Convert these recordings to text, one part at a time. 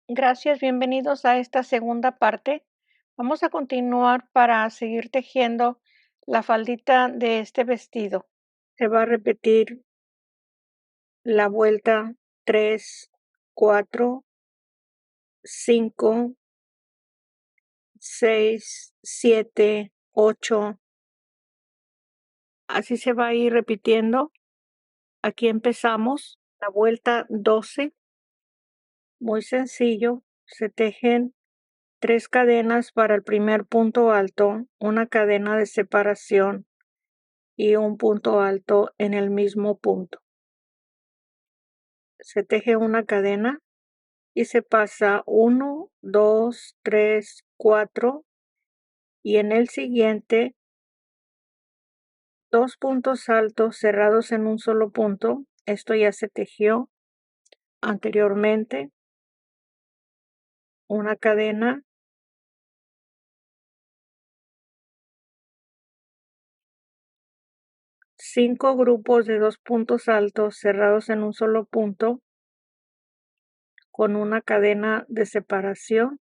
Gracias, bienvenidos a esta segunda parte. Vamos a continuar para seguir tejiendo la faldita de este vestido. Se va a repetir la vuelta 3, 4, 5, 6, 7, 8. Así se va a ir repitiendo. Aquí empezamos la vuelta 12. Muy sencillo. Se tejen 3 cadenas para el primer punto alto, una cadena de separación y un punto alto en el mismo punto. Se teje una cadena y se pasa 1, 2, 3, 4 y en el siguiente 2 puntos altos cerrados en un solo punto. Esto ya se tejió anteriormente. Una cadena, 5 grupos de 2 puntos altos cerrados en un solo punto con una cadena de separación.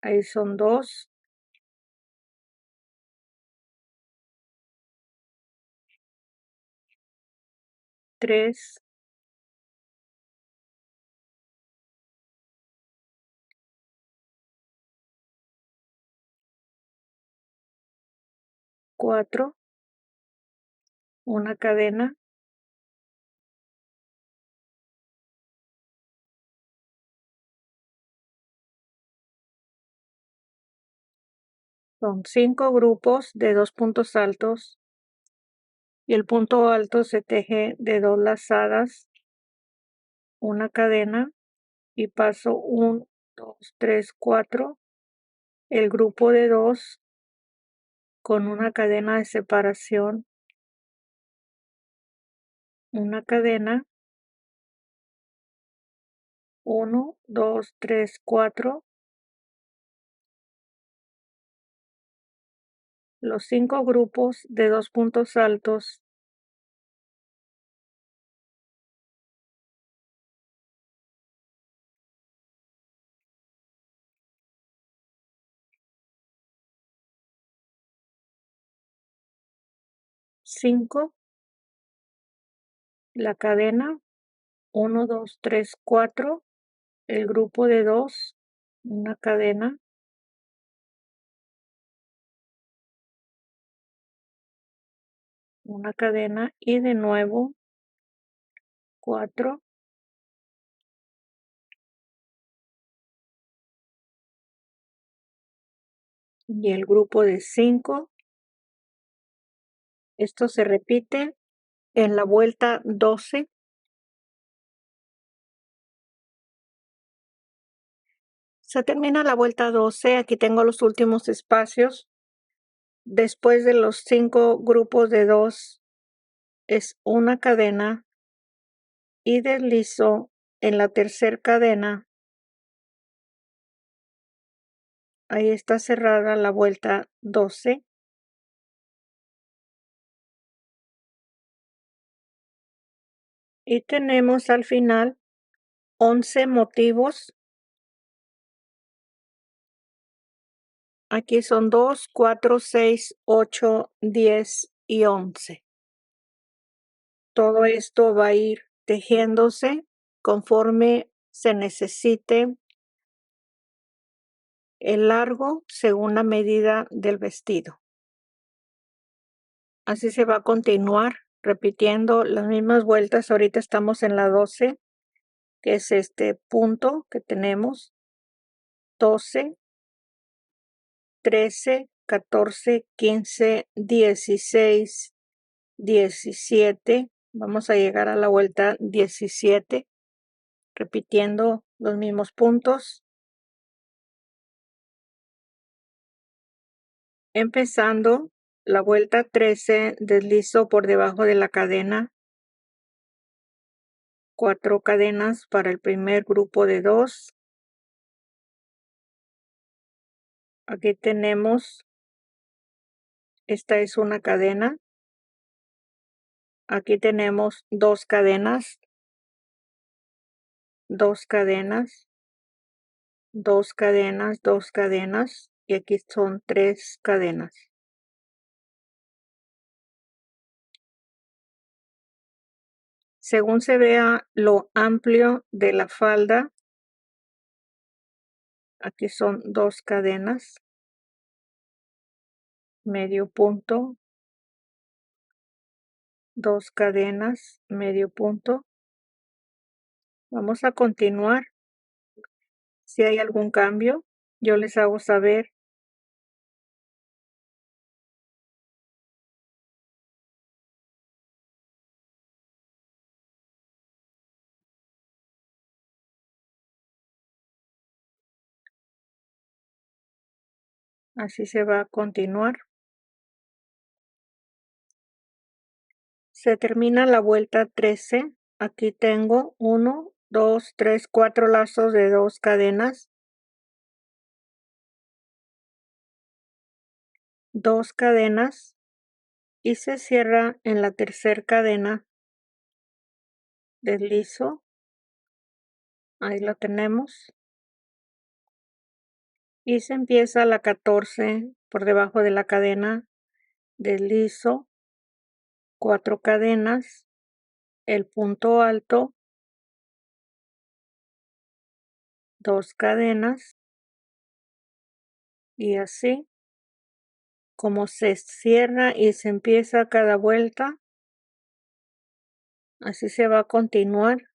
Ahí son 2, 3, 4, una cadena, 5 grupos de 2 puntos altos y el punto alto se teje de 2 lazadas, una cadena y paso 1, 2, 3, 4, el grupo de 2 con una cadena de separación, una cadena, 1, 2, 3, 4, los 5 grupos de 2 puntos altos, cinco, la cadena, 1, 2, 3, 4, el grupo de 2, una cadena, una cadena y de nuevo 4 y el grupo de 5. Esto se repite en la vuelta 12. Se termina la vuelta 12. Aquí tengo los últimos espacios. Después de los 5 grupos de 2 es una cadena y deslizo en la tercera cadena. Ahí está cerrada la vuelta 12. Y tenemos al final 11 motivos. Aquí son 2, 4, 6, 8, 10 y 11. Todo esto va a ir tejiéndose conforme se necesite el largo según la medida del vestido. Así se va a continuar repitiendo las mismas vueltas. Ahorita estamos en la 12, que es este punto que tenemos. 12, 13, 14, 15, 16, 17. Vamos a llegar a la vuelta 17, repitiendo los mismos puntos. Empezando la vuelta 13, deslizo por debajo de la cadena 4 cadenas para el primer grupo de 2. Aquí tenemos, esta es una cadena. Aquí tenemos 2 cadenas. 2 cadenas, 2 cadenas, 2 cadenas, y aquí son 3 cadenas. Según se vea lo amplio de la falda, aquí son 2 cadenas, medio punto, 2 cadenas, medio punto. Vamos a continuar. Si hay algún cambio, yo les hago saber. Así se va a continuar. Se termina la vuelta 13. Aquí tengo 1, 2, 3, 4 lazos de 2 cadenas, 2 cadenas, y se cierra en la tercera cadena. Deslizo, ahí lo tenemos, y se empieza la 14 por debajo de la cadena. Deslizo 4 cadenas, el punto alto, 2 cadenas, y así como se cierra y se empieza cada vuelta, así se va a continuar.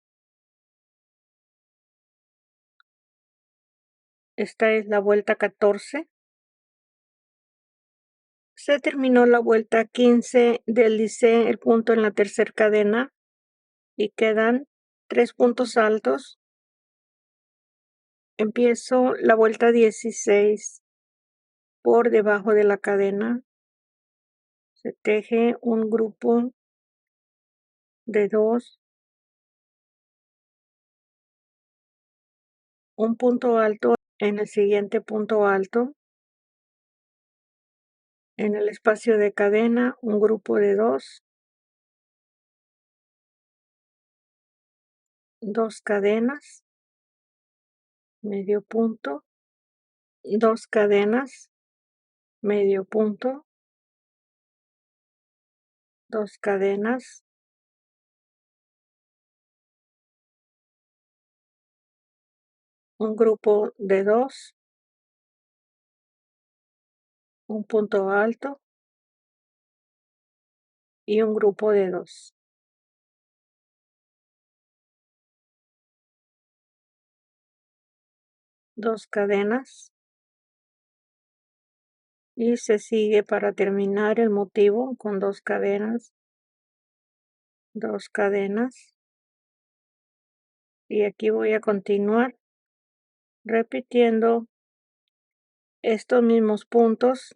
Esta es la vuelta 14. Se terminó la vuelta 15, deslicé el punto en la tercera cadena y quedan 3 puntos altos. Empiezo la vuelta 16 por debajo de la cadena. Se teje un grupo de 2, un punto alto en el siguiente punto alto. En el espacio de cadena, un grupo de 2, 2 cadenas, medio punto, 2 cadenas, medio punto, 2 cadenas, un grupo de 2, un punto alto y un grupo de 2. 2 cadenas, y se sigue para terminar el motivo con 2 cadenas, 2 cadenas, y aquí voy a continuar repitiendo estos mismos puntos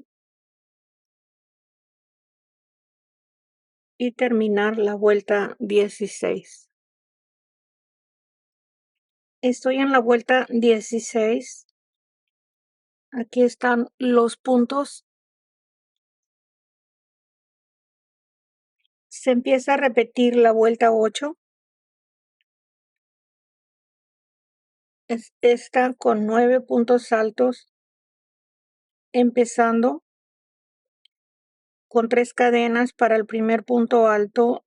y terminar la vuelta 16. Estoy en la vuelta 16. Aquí están los puntos. Se empieza a repetir la vuelta 8. Está con 9 puntos altos, empezando con 3 cadenas para el primer punto alto.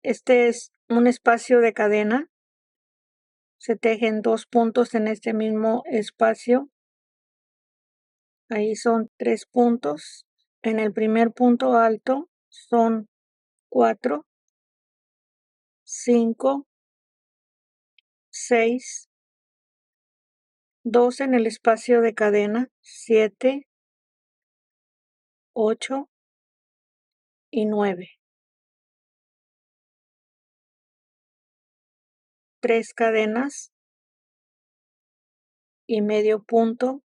Este es un espacio de cadena. Se tejen 2 puntos en este mismo espacio. Ahí son 3 puntos. En el primer punto alto son 4, 5, 6, 2 en el espacio de cadena, 7, 8 y 9. 3 cadenas y medio punto,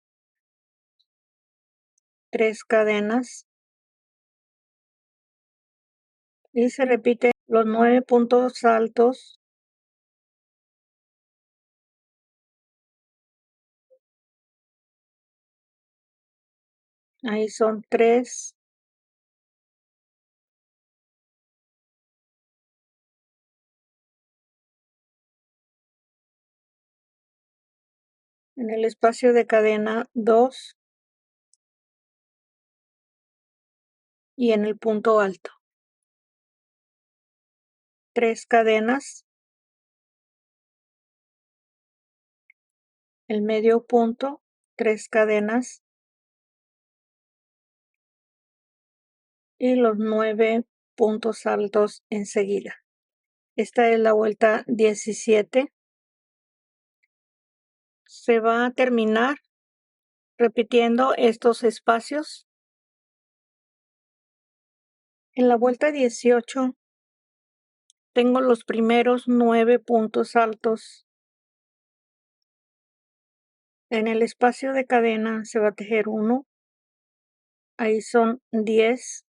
3 cadenas, y se repite los 9 puntos altos. Ahí son 3, En el espacio de cadena 2 y en el punto alto. 3 cadenas. El medio punto, 3 cadenas. Y los 9 puntos altos enseguida. Esta es la vuelta 17. Se va a terminar repitiendo estos espacios. En la vuelta 18 tengo los primeros 9 puntos altos. En el espacio de cadena se va a tejer 1. Ahí son 10,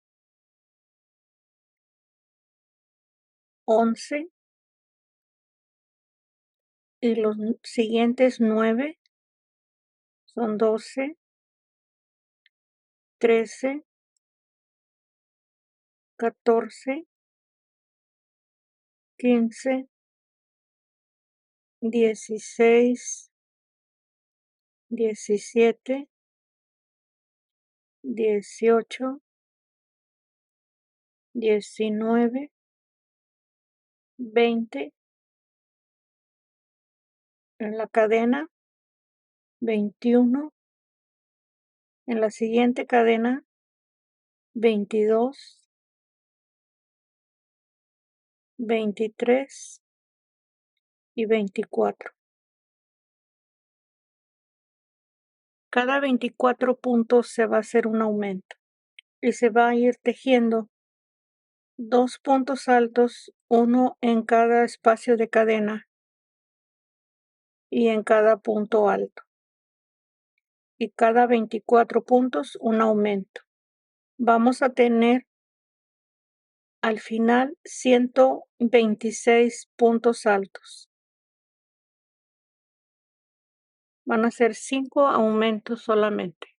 11 y los siguientes 9 son 12, 13, 14, 15, 16, 17, 18, 19, 20. En la cadena 21. En la siguiente cadena 22, 23 y 24. Cada 24 puntos se va a hacer un aumento y se va a ir tejiendo 2 puntos altos, uno en cada espacio de cadena y en cada punto alto. Y cada 24 puntos un aumento. Vamos a tener al final 126 puntos altos. Van a ser 5 aumentos solamente.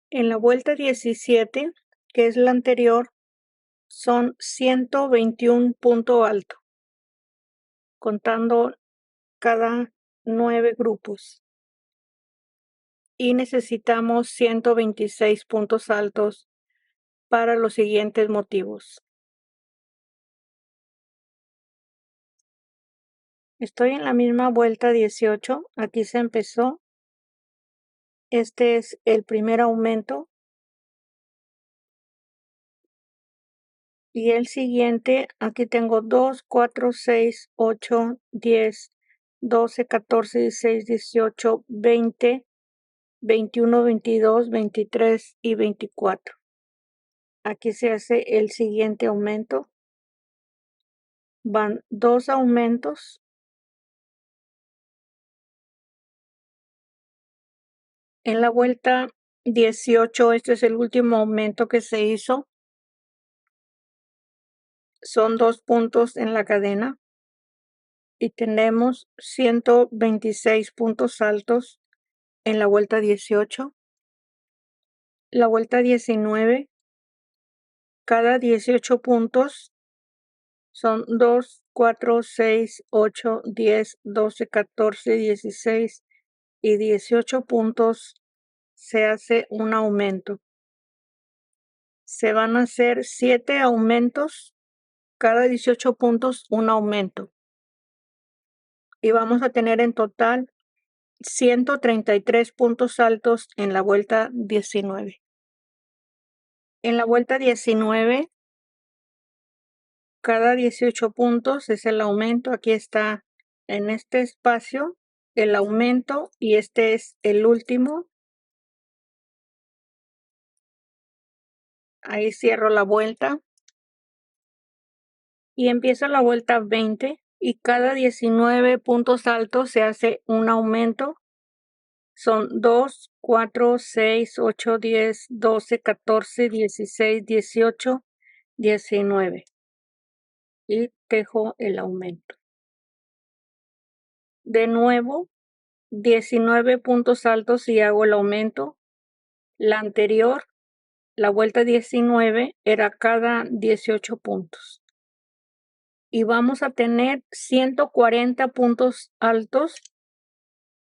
En la vuelta 17, que es la anterior, son 121 punto alto, contando cada 9 grupos. Y necesitamos 126 puntos altos para los siguientes motivos. Estoy en la misma vuelta 18, aquí se empezó. Este es el primer aumento. Y el siguiente, aquí tengo 2, 4, 6, 8, 10, 12, 14, 16, 18, 20, 21, 22, 23 y 24. Aquí se hace el siguiente aumento. Van 2 aumentos. En la vuelta 18, este es el último aumento que se hizo. Son 2 puntos en la cadena. Y tenemos 126 puntos altos en la vuelta 18. La vuelta 19, cada 18 puntos son 2, 4, 6, 8, 10, 12, 14, 16 y 18 puntos se hace un aumento. Se van a hacer 7 aumentos, cada 18 puntos un aumento. Y vamos a tener en total 133 puntos altos en la vuelta 19. En la vuelta 19, cada 18 puntos es el aumento. Aquí está en este espacio el aumento y este es el último. Ahí cierro la vuelta y empiezo la vuelta 20 y cada 19 puntos altos se hace un aumento. Son 2, 4, 6, 8, 10, 12, 14, 16, 18, 19. Y tejo el aumento. De nuevo, 19 puntos altos y hago el aumento. La anterior, la vuelta 19, era cada 18 puntos. Y vamos a tener 140 puntos altos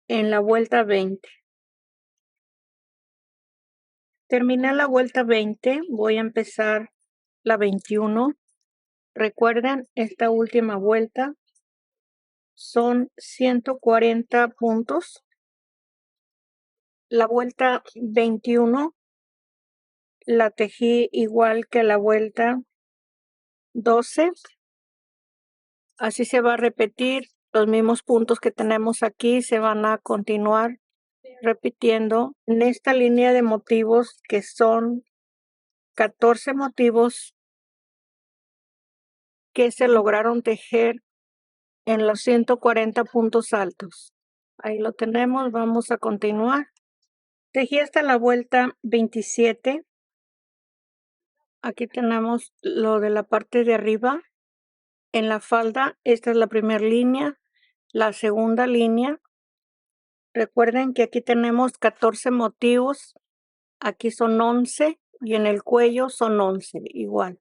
en la vuelta 20. Terminé la vuelta 20, voy a empezar la 21. Recuerden, esta última vuelta son 140 puntos. La vuelta 21 la tejí igual que la vuelta 12. Así se va a repetir. Los mismos puntos que tenemos aquí se van a continuar repitiendo en esta línea de motivos, que son 14 motivos que se lograron tejer en los 140 puntos altos. Ahí lo tenemos, vamos a continuar. Tejí hasta la vuelta 27. Aquí tenemos lo de la parte de arriba. En la falda, esta es la primera línea, la segunda línea. Recuerden que aquí tenemos 14 motivos, aquí son 11 y en el cuello son 11 igual.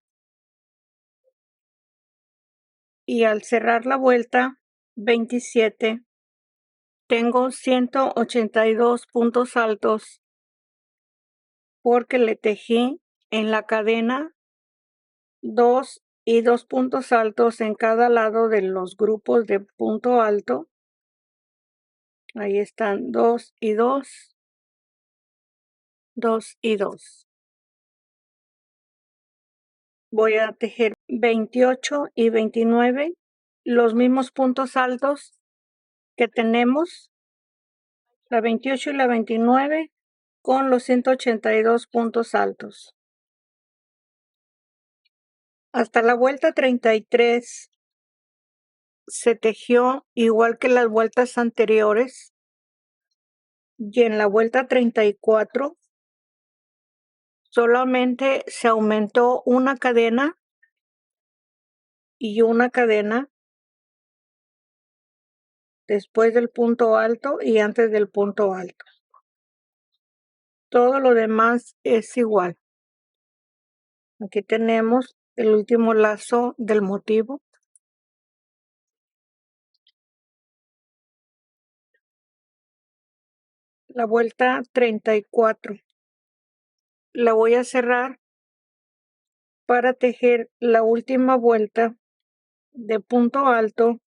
Y al cerrar la vuelta 27, tengo 182 puntos altos porque le tejí en la cadena 2 y 2 puntos altos en cada lado de los grupos de punto alto. Ahí están 2 y 2, 2 y 2. Voy a tejer 28 y 29, los mismos puntos altos que tenemos, la 28 y la 29 con los 182 puntos altos. Hasta la vuelta 33 se tejió igual que las vueltas anteriores, y en la vuelta 34 solamente se aumentó una cadena y una cadena después del punto alto y antes del punto alto. Todo lo demás es igual. Aquí tenemos el último lazo del motivo. La vuelta 34. La voy a cerrar para tejer la última vuelta de punto alto.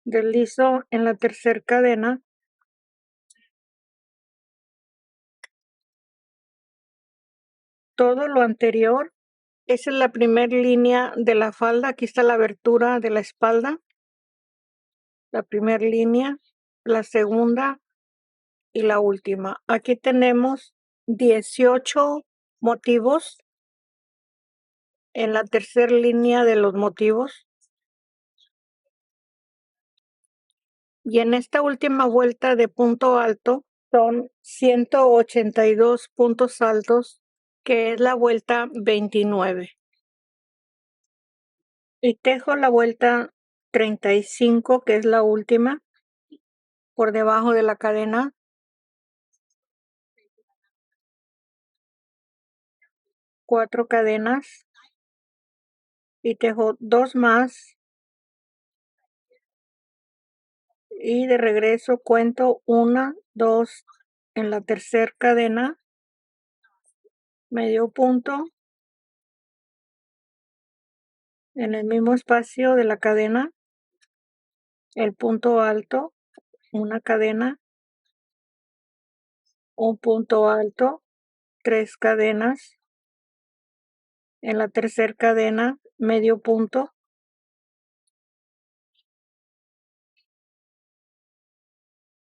Deslizo en la tercera cadena. Todo lo anterior, esa es la primera línea de la falda. Aquí está la abertura de la espalda. La primera línea, la segunda y la última. Aquí tenemos 18 motivos en la tercera línea de los motivos. Y en esta última vuelta de punto alto son 182 puntos altos, que es la vuelta 29. Y tejo la vuelta 35, que es la última, por debajo de la cadena. Cuatro cadenas y tejo dos más, y de regreso cuento 1, 2 en la tercera cadena, medio punto en el mismo espacio de la cadena, el punto alto, una cadena, un punto alto, 3 cadenas, en la tercera cadena, medio punto,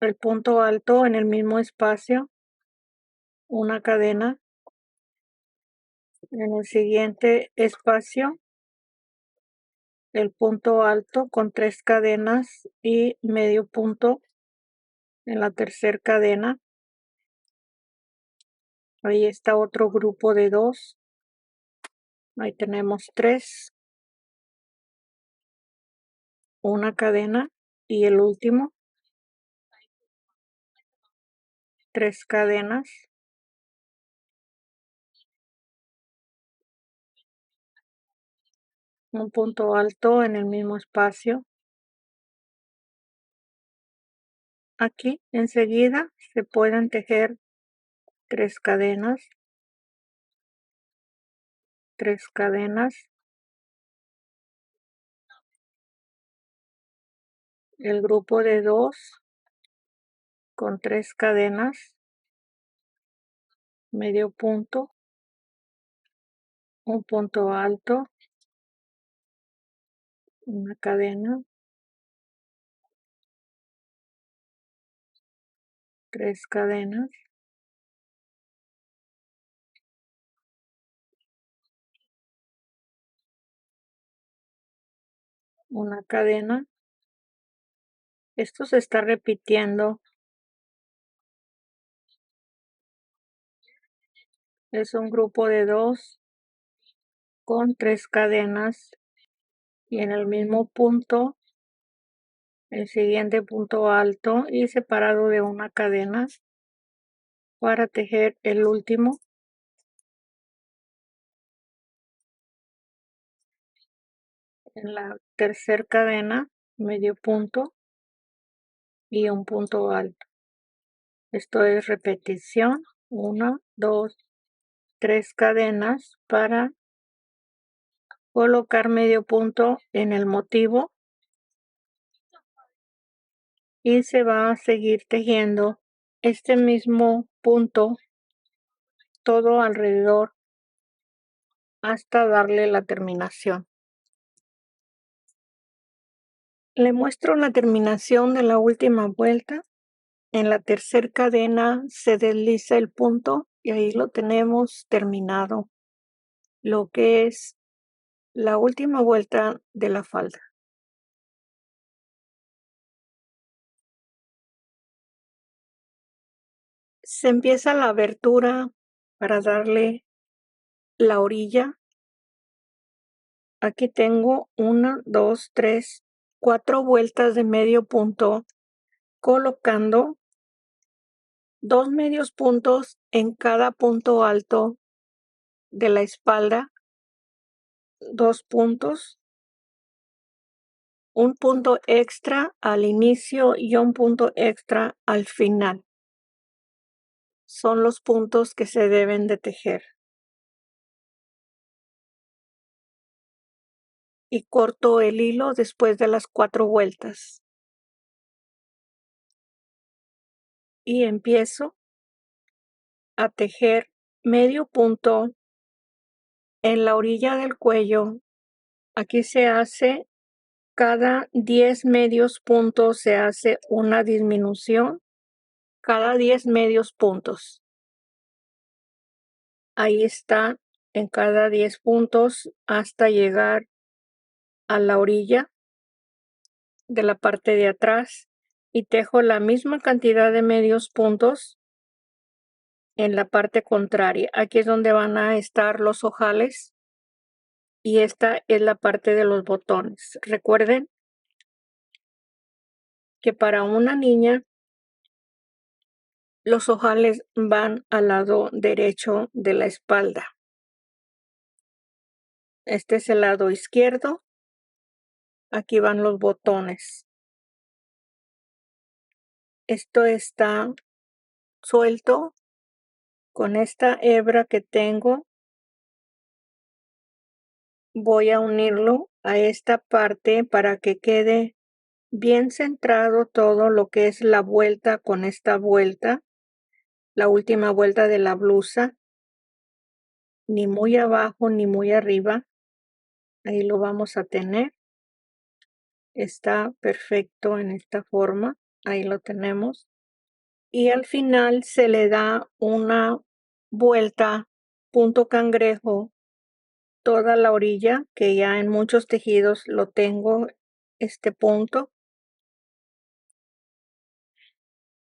el punto alto en el mismo espacio, una cadena, en el siguiente espacio, el punto alto con 3 cadenas y medio punto en la tercera cadena. Ahí está otro grupo de 2. Ahí tenemos 3, una cadena y el último, 3 cadenas, un punto alto en el mismo espacio, Aquí enseguida se pueden tejer 3 cadenas, 3 cadenas, el grupo de 2 con 3 cadenas, medio punto, un punto alto, una cadena, 3 cadenas, una cadena. Esto se está repitiendo. Es un grupo de 2 con 3 cadenas y en el mismo punto el siguiente punto alto y separado de una cadena para tejer el último. En la tercera cadena, medio punto y un punto alto. Esto es repetición, 1, 2, 3 cadenas para colocar medio punto en el motivo y se va a seguir tejiendo este mismo punto todo alrededor hasta darle la terminación. Le muestro la terminación de la última vuelta. En la tercera cadena se desliza el punto y ahí lo tenemos terminado, lo que es la última vuelta de la falda. Se empieza la abertura para darle la orilla. Aquí tengo 1, 2, 3, 4 vueltas de medio punto, colocando 2 medios puntos en cada punto alto de la espalda, 2 puntos, un punto extra al inicio y un punto extra al final. Son los puntos que se deben de tejer. Y corto el hilo después de las 4 vueltas. Y empiezo a tejer medio punto en la orilla del cuello. Aquí se hace cada 10 medios puntos, se hace una disminución. Cada 10 medios puntos. Ahí está, en cada 10 puntos hasta llegar a la orilla de la parte de atrás y tejo la misma cantidad de medios puntos en la parte contraria. Aquí es donde van a estar los ojales y esta es la parte de los botones. Recuerden que para una niña los ojales van al lado derecho de la espalda. Este es el lado izquierdo. Aquí van los botones. Esto está suelto con esta hebra que tengo. Voy a unirlo a esta parte para que quede bien centrado todo lo que es la vuelta con esta vuelta, la última vuelta de la blusa, ni muy abajo ni muy arriba. Ahí lo vamos a tener. Está perfecto en esta forma. Ahí lo tenemos. Y al final se le da una vuelta, punto cangrejo, toda la orilla, que ya en muchos tejidos lo tengo, este punto.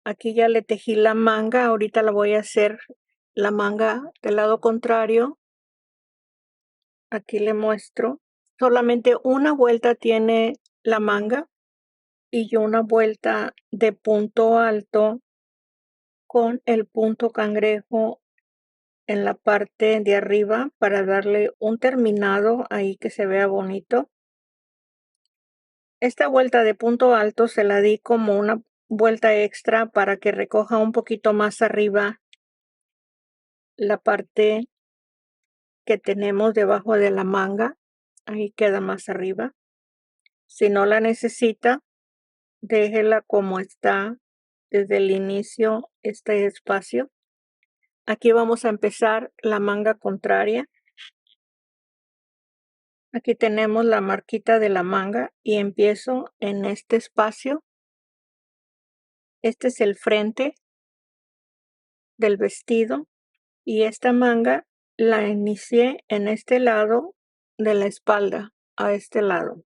Aquí ya le tejí la manga, ahorita la voy a hacer la manga del lado contrario. Aquí le muestro. Solamente una vuelta tiene la manga y una vuelta de punto alto con el punto cangrejo en la parte de arriba para darle un terminado ahí que se vea bonito. Esta vuelta de punto alto se la di como una vuelta extra para que recoja un poquito más arriba la parte que tenemos debajo de la manga. Ahí queda más arriba. Si no la necesita, déjela como está desde el inicio este espacio. Aquí vamos a empezar la manga contraria. Aquí tenemos la marquita de la manga y empiezo en este espacio. Este es el frente del vestido y esta manga la inicié en este lado de la espalda, a este lado.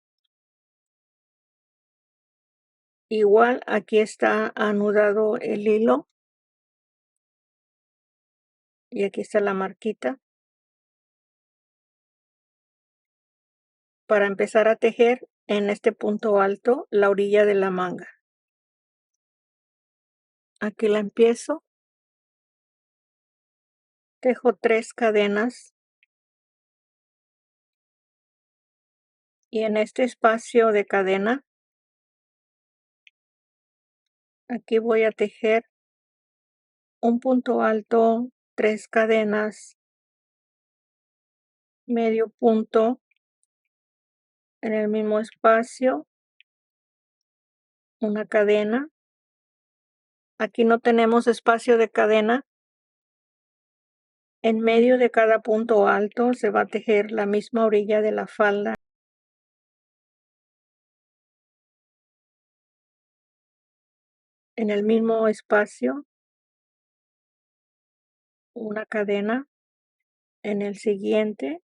Igual aquí está anudado el hilo y aquí está la marquita. Para empezar a tejer en este punto alto la orilla de la manga. Aquí la empiezo. Tejo 3 cadenas. Y en este espacio de cadena, aquí voy a tejer un punto alto, 3 cadenas, medio punto en el mismo espacio, una cadena. Aquí no tenemos espacio de cadena. En medio de cada punto alto se va a tejer la misma orilla de la falda. En el mismo espacio, una cadena. En el siguiente,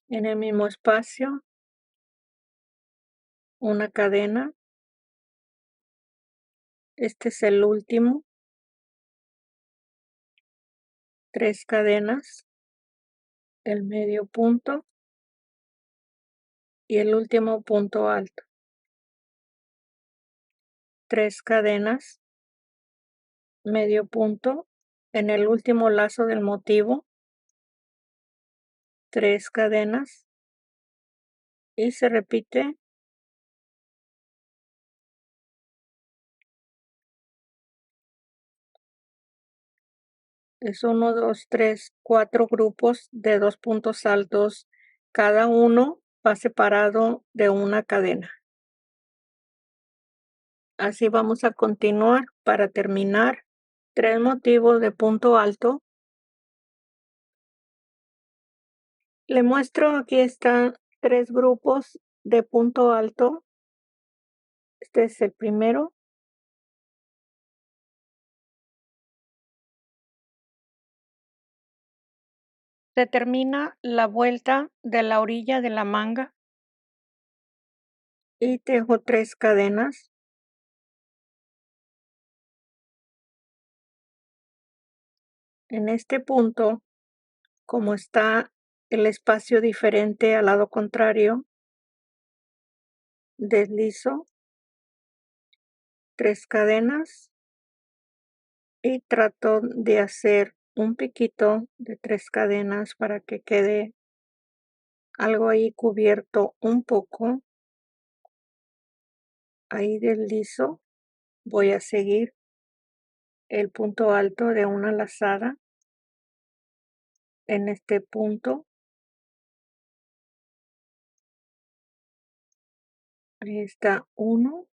en el mismo espacio, una cadena. Este es el último. 3 cadenas, el medio punto y el último punto alto. 3 cadenas, medio punto en el último lazo del motivo, 3 cadenas y se repite es 1, 2, 3, 4 grupos de 2 puntos altos, cada uno va separado de una cadena. Así vamos a continuar para terminar 3 motivos de punto alto. Le muestro, aquí están 3 grupos de punto alto. Este es el primero. Se termina la vuelta de la orilla de la manga y tejo 3 cadenas. En este punto, como está el espacio diferente al lado contrario, deslizo 3 cadenas y trato de hacer un piquito de 3 cadenas para que quede algo ahí cubierto un poco. Ahí deslizo, voy a seguir el punto alto de una lazada en este punto. Ahí está uno.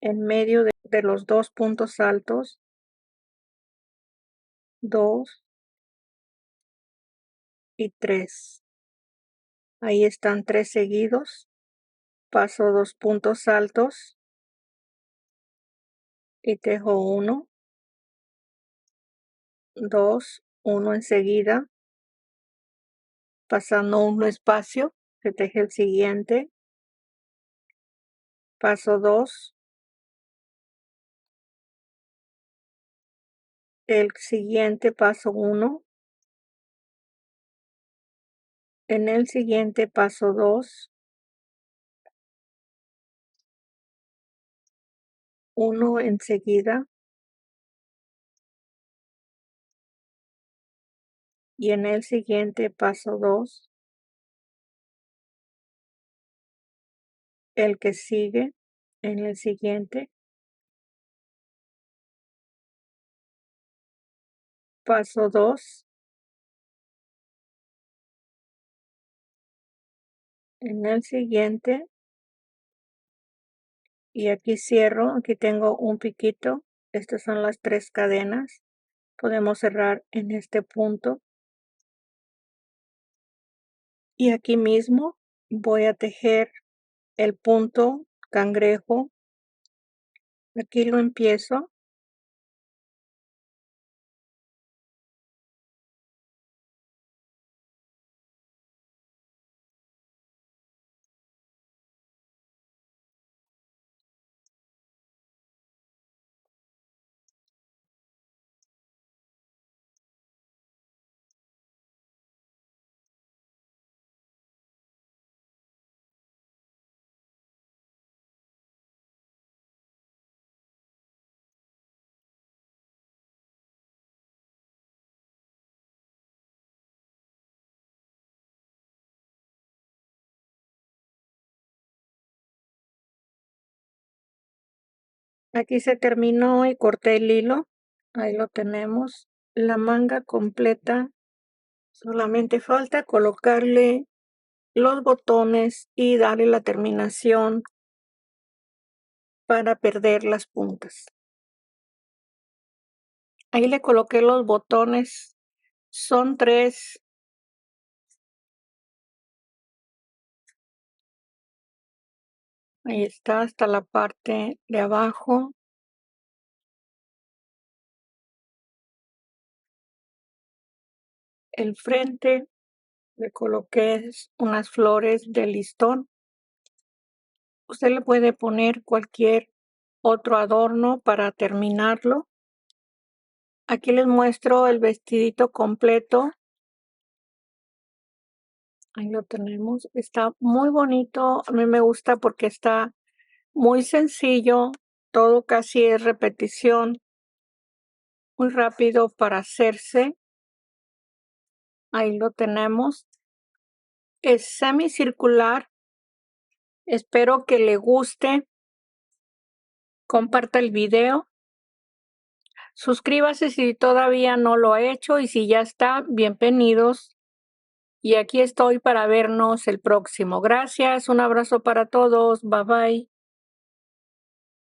En medio de los 2 puntos altos, 2 y 3. Ahí están 3 seguidos. Paso 2 puntos altos y tejo 1, 2, 1 enseguida, pasando un espacio, se teje el siguiente. Paso 2, el siguiente paso 1. En el siguiente paso 2, 1 enseguida, y en el siguiente paso 2, el que sigue en el siguiente, paso 2, en el siguiente, y aquí cierro. Aquí tengo un piquito. Estas son las 3 cadenas. Podemos cerrar en este punto. Y aquí mismo voy a tejer el punto cangrejo. Aquí lo empiezo. Aquí se terminó y corté el hilo. Ahí lo tenemos. La manga completa. Solamente falta colocarle los botones y darle la terminación para perder las puntas. Ahí le coloqué los botones. Son 3. Ahí está, hasta la parte de abajo. El frente le coloqué unas flores de listón. Usted le puede poner cualquier otro adorno para terminarlo. Aquí les muestro el vestidito completo. Ahí lo tenemos. Está muy bonito. A mí me gusta porque está muy sencillo. Todo casi es repetición. Muy rápido para hacerse. Ahí lo tenemos. Es semicircular. Espero que le guste. Comparta el video. Suscríbase si todavía no lo ha hecho y si ya está, bienvenidos. Y aquí estoy para vernos el próximo. Gracias, un abrazo para todos. Bye bye.